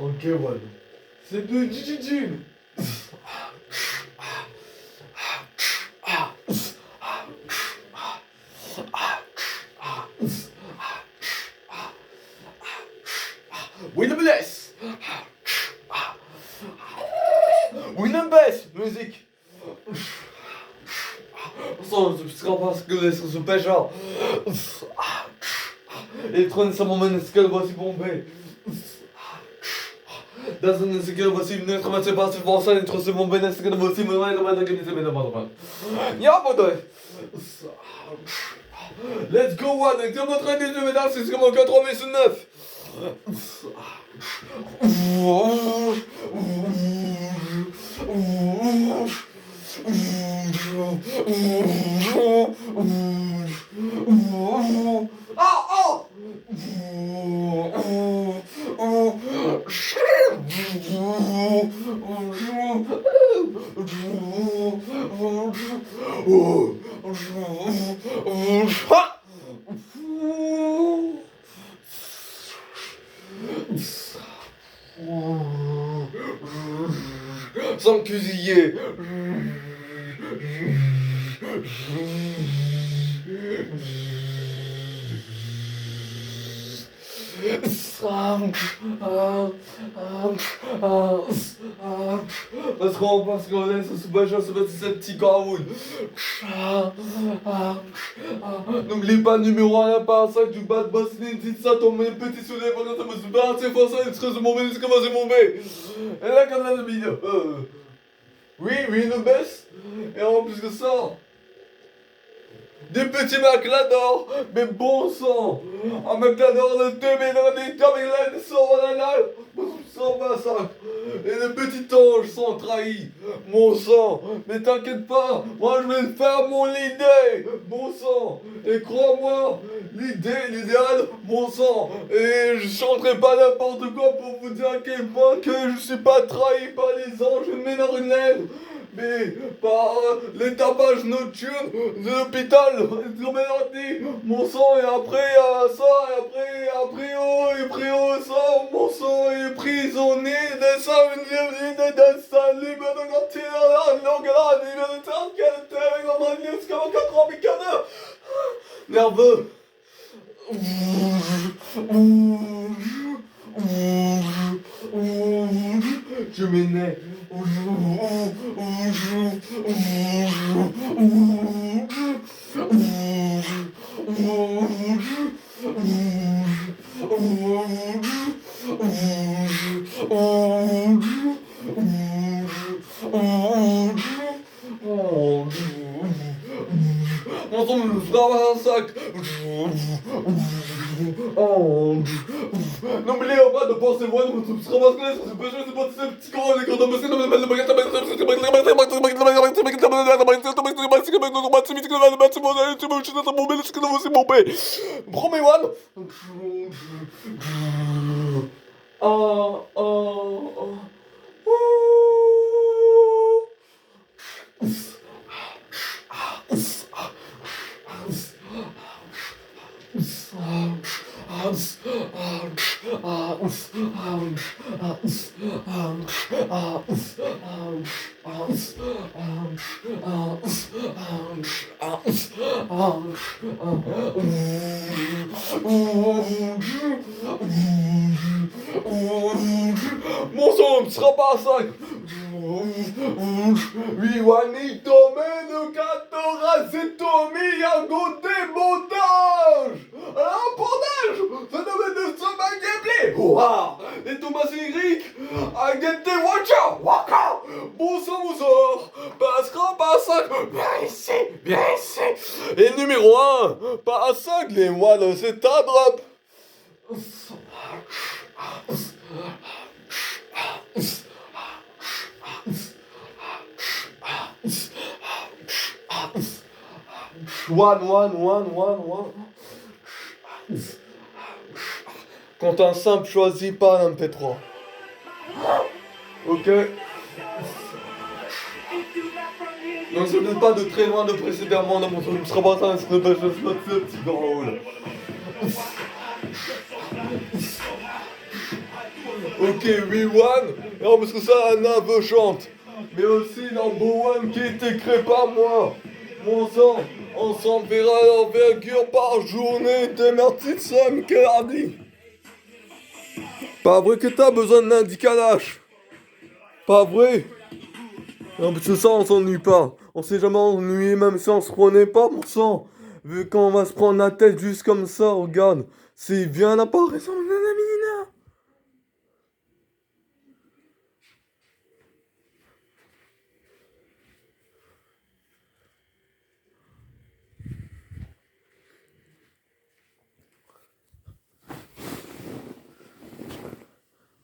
Ok, One. C'est de Jijijin. Win the bass. Win the bass. Musique. Son parce que les sous pêcheurs. Elektronischer Moment ist geil, was ich bombe. Das ist eine geil, was ich nicht mehr zu passen, was ein interessanter Moment ist, was ich mir meine Genieße mit der Mann. Ja, Bruder. Let's go, One. Ich komme rein in die Medaille, c'est comme en 89. Oh! Sans cuisiller. Parce qu'on est sous Baja, ça va être cette petite garoune. N'oubliez pas, numéro 1, pas un sac du bad boss, dites ça, ton petit soleil, pendant que ça me se bat, c'est pour ça, il serait de mon bébé, c'est comment c'est mon bébé. Et là, comme la vidéo. Oui, une baisse. Et en plus de ça, des petits McLador, mais bon sang. Un McLador de 2000, sans massacre. Et les petits anges sont trahis. Mon sang, mais t'inquiète pas, moi je vais faire mon idée. Bon sang, et crois-moi, l'idéal, bon sang. Et je chanterai pas n'importe quoi pour vous dire à quel point que je suis pas trahi par les anges, mais dans une lèvre. Mais par les tapages nocturnes de l'hôpital, mon sang est après ça, et après ça, mon sang est prisonnier de sa nerveux. Je m'énerve. Mon sang me frappe un sac. N'oubliez pas de penser moi de votre ramasse c'est pas juste de ces petits corps les grands monsieur Premier one. Mon sang ne sera pas un sac. Oui, Juanito, meno, 14, c'est Tommy, un côté montage. Alors, bordage, phénomène de sommeil gameplay. Ouah, et Thomas Eric, Agente Watcher, Waka. Bon sang, passera pas un sac. Viens ici. Et numéro 1, pas un sac, les moines, c'est un drop. One. Quand un simple choisit pas un MP3. Ok. Donc ce n'est pas de très loin de précédemment dans mon film. Ce sera pas ça, ce n'est pas juste ce petit grand rôle. Ok, we one. Non, parce que ça, Anna veut chante. Mais aussi number one qui était créé par moi. Mon sang, on s'enverra l'envergure par journée. Des merci de ça, Michael Hardy. Pas vrai que t'as besoin d'un décalage. Pas vrai. Non, parce que ça, on s'ennuie pas. On s'est jamais ennuyé, même si on se prenait pas, mon sang. Vu qu'on va se prendre la tête juste comme ça, regarde. C'est bien apparaissant, nanana.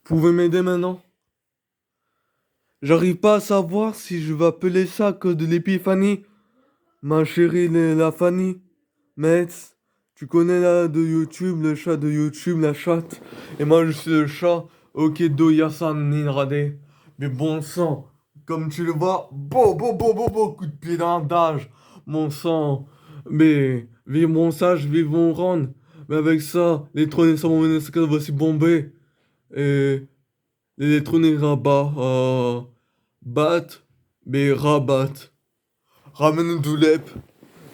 Vous pouvez m'aider maintenant? J'arrive pas à savoir si je vais appeler ça que de l'épiphanie. Ma chérie, la Fanny. Metz, tu connais là de YouTube, le chat de YouTube, la chatte. Et moi je suis le chat. Okedo Yasan Ninrade. Mais bon sang, comme tu le vois, coup de pied dans l'âge. Mon sang. Mais vive mon sage, vive mon rendre. Mais avec ça, les trônes sont mon que voici bombé. Et les trônes rabat. Bat, mais rabat. Ramène Doulep.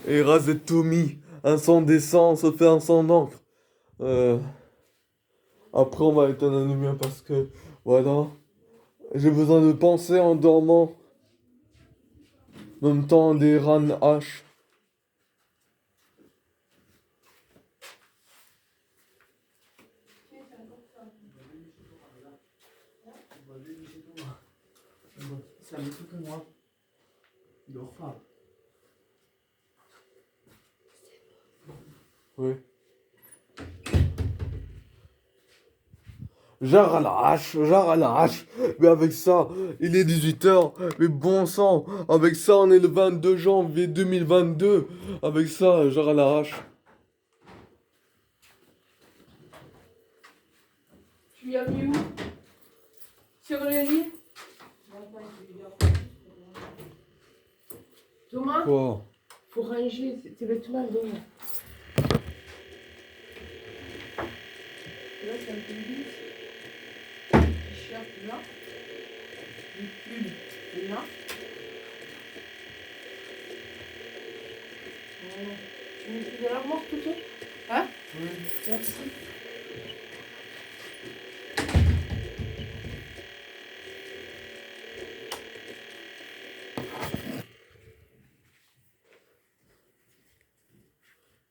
Et Razetomi, un sang décent, se fait un sang d'encre. Euh, Après, on va éteindre la lumière parce que, voilà, j'ai besoin de penser en dormant. En même temps, des ran H. C'est la même chose que moi. Il dort pas. Oui. Genre à la hache, genre à la hache. Mais avec ça, il est 18h. Mais bon sang, avec ça, on est le 22 janvier 2022. Avec ça, genre à la hache. Tu l'as mis où? Sur le lit? Thomas, Quoi? faut ranger tes vêtements demain. Là, c'est un peu lisse. T-shirt là. Le pull là. Voilà. Tu mets tout de l'armoire tout ça? Hein? Oui. Merci.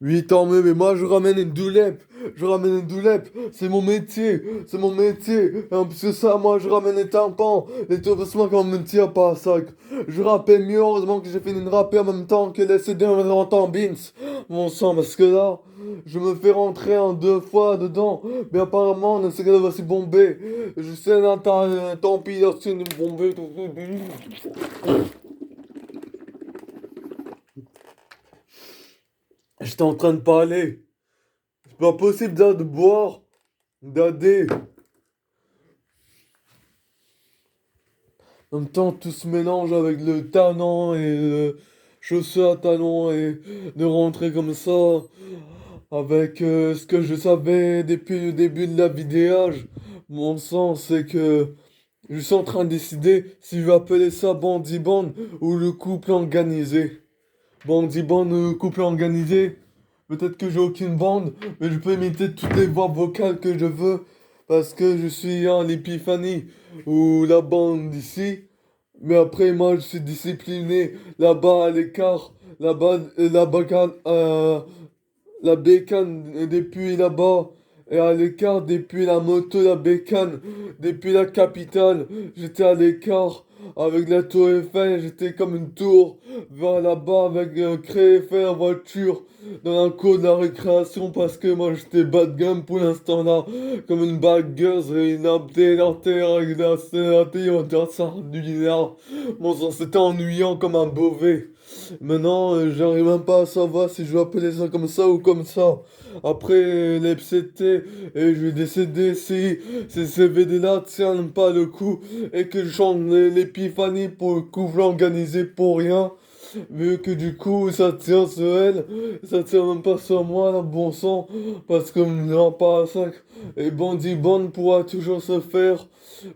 Oui, tant mieux, mais moi je ramène une doulep. Je ramène une doulep. C'est mon métier. C'est mon métier. Et en plus de ça, moi je ramène les tympans. Les tourissements comme me tire pas à sac. Je rappelle mieux, heureusement que j'ai fini de rapper en même temps que les CD en même temps Beans. Mon sang, parce que là, je me fais rentrer en 2 fois dedans. Mais apparemment, on sait qu'elle va se bomber. Je sais, tant pis, là, c'est une bomber. J'étais en train de parler. C'est pas possible de boire. Dadé. En même temps, tout se mélange avec le talon et le chaussure à talons et de rentrer comme ça avec ce que je savais depuis le début de la vidéage. Mon sens, c'est que je suis en train de décider si je vais appeler ça Bandit Band ou le couple organisé. Bandit Band ou couple organisé. Peut-être que j'ai aucune bande, mais je peux imiter toutes les voix vocales que je veux parce que je suis en l'épiphanie ou la bande d'ici. Mais après, moi, je suis discipliné là-bas à l'écart, là-bas, la bécane depuis là-bas et à l'écart depuis la moto, la bécane, depuis la capitale, j'étais à l'écart avec la tour Eiffel, j'étais comme une tour vers là-bas avec un créé Eiffel en voiture dans la cour de la récréation parce que moi j'étais bas de gamme pour l'instant là, comme une bagueuse et une terre avec la sénaté, on dirait ça du linéaire. Mon sang c'était ennuyant comme un beauvais. Maintenant, j'arrive même pas à savoir si je vais appeler ça comme ça ou comme ça. Après l'EPCT, et je vais décider si ces CVD-là tiennent pas le coup et que je chante l'épiphanie pour le couple organisé pour rien. vu que du coup ça tient sur elle, ça tient même pas sur moi, là, bon sang, parce que me rend pas à sac. Et Bandit Band pourra toujours se faire.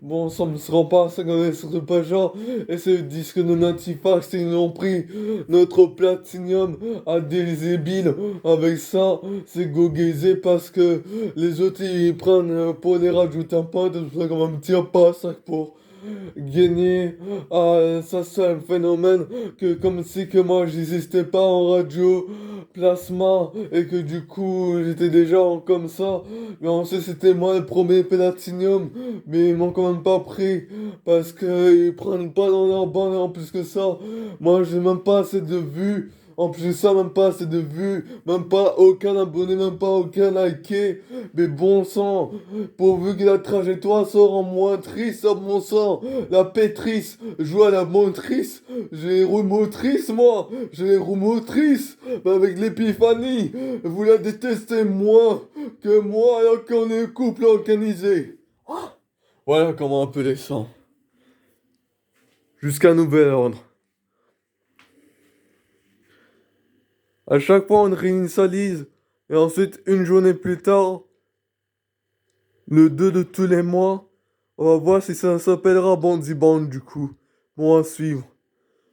Bon sang, me se rend pas à sac dans les sur pas genre. Et ce disque de Natifax, ils ont pris notre platinium à des débiles. Avec ça, c'est goguésé parce que les autres ils prennent pour les rajouter un point, de ça qu'on va me tire pas à sac pour gagner. Ah, ça c'est un phénomène que comme si que moi j'existais pas en radio plasma et que du coup j'étais déjà comme ça. Mais on sait c'était moi le premier platinium, mais ils m'ont quand même pas pris parce que ils prennent pas dans leur bande et en plus que ça, moi j'ai même pas assez de vues. En plus de ça, même pas assez de vues, même pas aucun abonné, même pas aucun liké. Mais bon sang, pourvu que la trajectoire sort en moins triste, à mon sang. La pétrice joue à la montrice. J'ai les roues motrices, moi. J'ai les roues motrices. Mais avec l'épiphanie, vous la détestez moins que moi alors qu'on est un couple organisé. Voilà comment appeler ça. Jusqu'à nouvel ordre. À chaque fois, on réinitialise. Et ensuite, une journée plus tard, le 2 de tous les mois, on va voir si ça s'appellera Bandit Band du coup. Bon à suivre.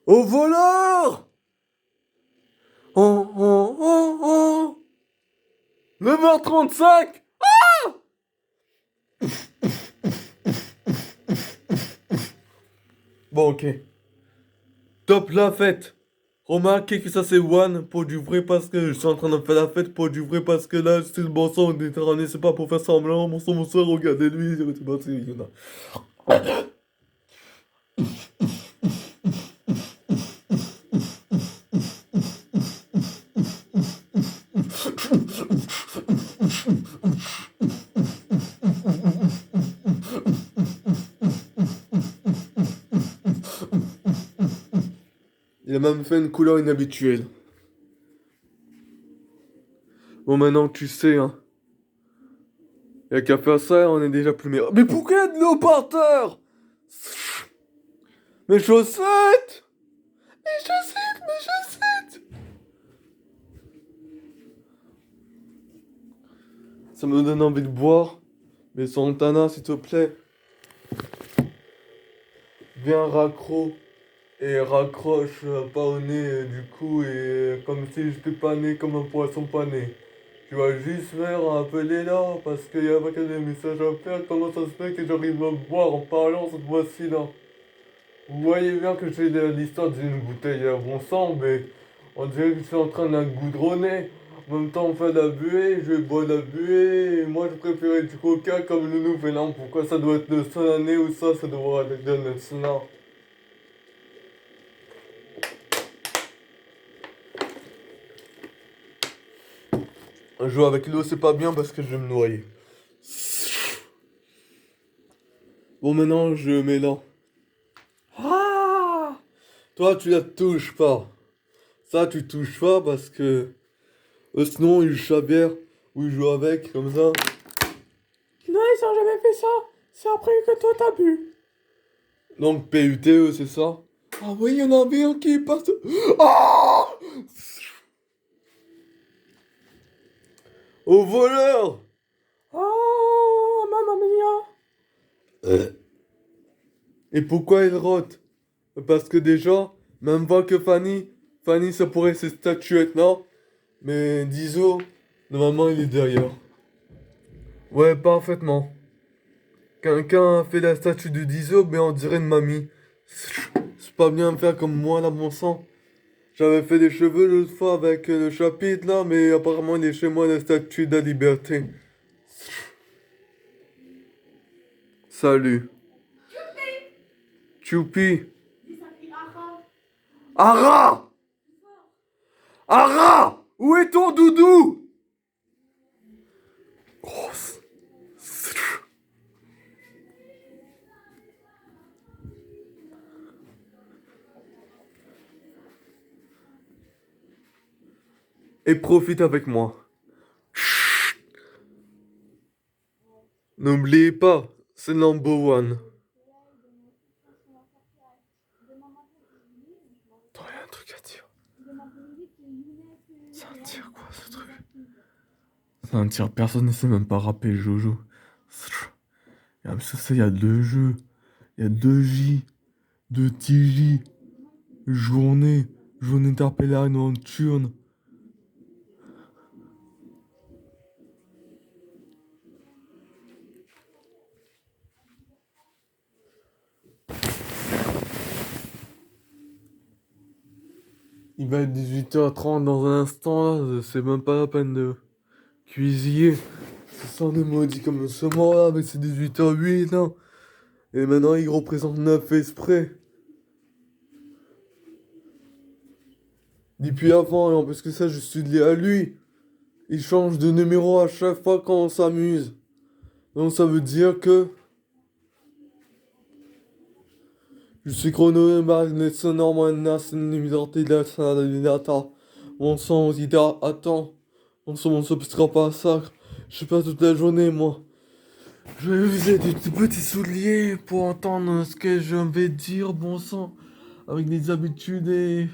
Au voleur! Oh, oh, oh, oh! 9h35! Bon, ok. Top la fête! Remarquez que ça c'est one pour du vrai parce que je suis en train de faire la fête pour du vrai parce que là c'est le bon sang Méditerranée, c'est pas pour faire semblant, mon sang, regardez-lui, c'est pas il y en a. Il a même fait une couleur inhabituelle. Bon maintenant tu sais hein. Y'a qu'à faire ça, on est déjà plus meilleur. Mais pourquoi il y a de l'eau par terre? Mes chaussettes! Mes chaussettes, mes chaussettes! Ça me donne envie de boire. Mais Santana, s'il te plaît. Viens raccro. Et raccroche pas au nez du coup. Et comme si j'étais pas né comme un poisson pané. Tu vas juste faire appeler là. Parce qu'il y a pas que des messages à faire. Comment ça se fait que j'arrive à boire en parlant cette fois-ci là? Vous voyez bien que j'ai l'histoire d'une bouteille à bon sang, mais on dirait que je suis en train de la goudronner. En même temps, on fait de la buée, je vais boire de la buée, et moi je préférais du coca comme le nouvel an. Pourquoi ça doit être le seul année ou ça devrait être le cela? Jouer avec l'eau, c'est pas bien parce que je vais me noyer. Bon, maintenant, je mets là. Ah! Toi, tu la touches pas. Ça, tu touches pas parce que. Sinon, il joue à bière ou il joue avec, comme ça. Non, ils ont jamais fait ça. C'est après que toi t'as bu. Donc, PUTE, c'est ça? Ah oui, il y en avait un qui passe. Ah! Au voleur! Oh, mamma mia. Et pourquoi il rote? Parce que déjà, même pas que Fanny, ça pourrait être ses statuettes, non? Mais Dizo, normalement, il est derrière. Ouais, parfaitement. Quelqu'un a fait la statue de Dizo, mais on dirait une mamie. C'est pas bien de faire comme moi, là, mon sang. J'avais fait des cheveux l'autre fois avec le chapitre, là, mais apparemment, il est chez moi la statue de la liberté. Salut. Choupi. Ara! Ara! Où est ton doudou? Grosse. Et profite avec moi. Chut. N'oubliez pas, c'est number one. T'as un truc à dire. Enfin, tiens, personne ne sait même pas rapper Jojo. Ça, il y a deux jeux. Il y a deux J, deux TJ, journée, journée interpellaire nocturne. Il va être 18h30 dans un instant, là, c'est même pas la peine de cuisiner. Ce sont des maudits comme ce mort-là, mais c'est 18h08, hein. Et maintenant, il représente 9 exprès. Depuis avant, et en plus que ça, je suis lié à lui. Il change de numéro à chaque fois quand on s'amuse. Donc ça veut dire que je suis chronomagnétique sonore, moi, c'est une liberté data. Mon sang, attends. Mon substrat pas sacre. Je sais pas toute la journée, moi. Je vais user des petits souliers pour entendre ce que je vais dire, bon sang. Avec des habitudes et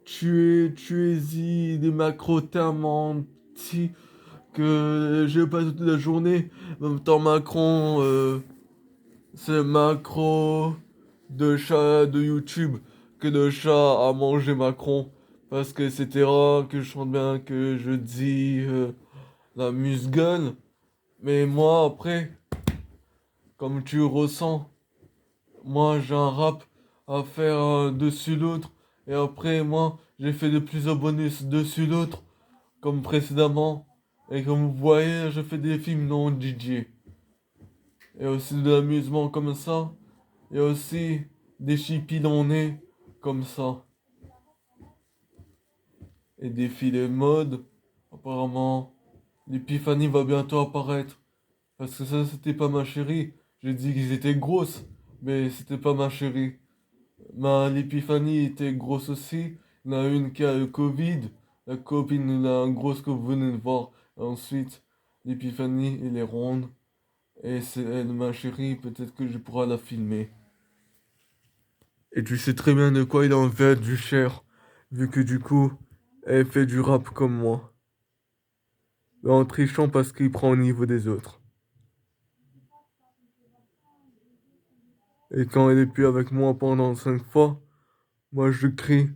tuez-y, des macros tellement petits que j'ai pas toute la journée. En même temps, Macron, c'est macro de chat de YouTube que de chat à manger Macron. Parce que c'était rare que je chante bien, que je dis la musgun. Mais moi, après, comme tu ressens, moi j'ai un rap à faire dessus l'autre. Et après, moi, j'ai fait de plusieurs bonus dessus l'autre, comme précédemment. Et comme vous voyez, je fais des films non DJ. Et aussi de l'amusement comme ça. Et aussi des chippies dans le nez, comme ça. Et des filets mode. Apparemment, l'épiphanie va bientôt apparaître. Parce que ça, c'était pas ma chérie. J'ai dit qu'ils étaient grosses, mais c'était pas ma chérie. L'épiphanie était grosse aussi. Il y en a une qui a le Covid. La copine, la grosse que vous venez de voir. Et ensuite, l'épiphanie, elle est ronde. Et c'est elle, ma chérie. Peut-être que je pourrai la filmer. Et tu sais très bien de quoi il en fait du cher. Vu que du coup, elle fait du rap comme moi. Mais en trichant parce qu'il prend au niveau des autres. Et quand elle est plus avec moi pendant 5 fois, moi je crie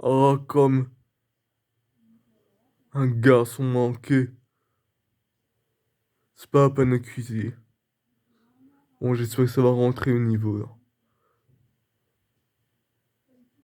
ah comme un garçon manqué. C'est pas à peine de cuisiner. Bon, j'espère que ça va rentrer au niveau là.